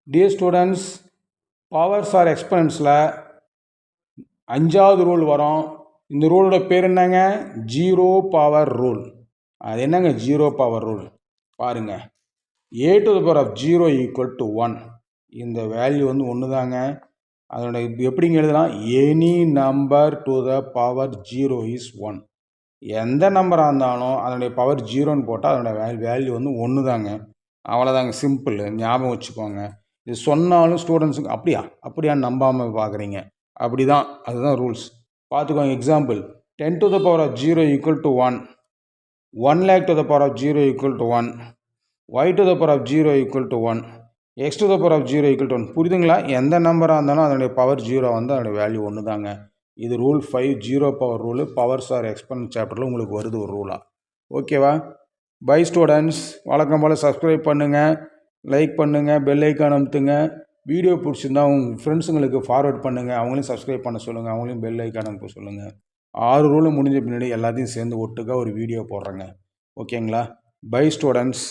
Dear students, powers R எக்ஸ்பனன்ஸில் 5வது rule வரும். இந்த ரூலோட பேர் என்னங்க? Zero power rule. அது என்னங்க ஜீரோ பவர் ரூல்? பாருங்கள், a to the power of 0 equal to 1. இந்த வேல்யூ வந்து ஒன்று தாங்க. அதோட எப்படிங்க எழுதலாம்? Any number to the power 0 is 1. எந்த நம்பராக இருந்தாலும் அதனுடைய பவர் 0ன்னு போட்டால் அதோட வேல்யூ வந்து ஒன்று தாங்க. அவ்வளோதாங்க, சிம்பிள். ஞாபகம் வச்சுக்கோங்க. இது சொன்னாலும் ஸ்டூடெண்ட்ஸுக்கு அப்படியா நம்பாமல் பார்க்குறீங்க. அப்படி தான், அதுதான் ரூல்ஸ். பார்த்துக்கோங்க. Example, 10 to the power of 0 equal to 1, 1 lakh to the power of 0 equal to 1, y to the power of 0 equal to 1, x to the power of 0 equal to 1. புரியுதுங்களா? எந்த நம்பராக இருந்தாலும் அதனுடைய பவர் 0 வந்து அதனுடைய வேல்யூ ஒன்று தாங்க. இது rule 5, zero power rule. Powers are exponent சாப்டரில் உங்களுக்கு வருது ஒரு ரூலாக. ஓகேவா? Bye students. வழக்கம் போல் சப்ஸ்கிரைப் பண்ணுங்கள், லைக் பண்ணுங்கள், பெல் ஐக்கான் அமுத்துங்க. வீடியோ பிடிச்சிருந்தா உங்கள் ஃப்ரெண்ட்ஸுங்களுக்கு ஃபார்வர்ட் பண்ணுங்கள். அவங்களையும் சப்ஸ்கிரைப் பண்ண சொல்லுங்கள், அவங்களையும் பெல் ஐக்கான் அனுப்ப சொல்லுங்கள். 6 ரூலும் முடிஞ்ச பின்னாடி எல்லாத்தையும் சேர்ந்து ஒட்டுக்காக ஒரு வீடியோ போடுறேங்க. ஓகேங்களா? Bye students.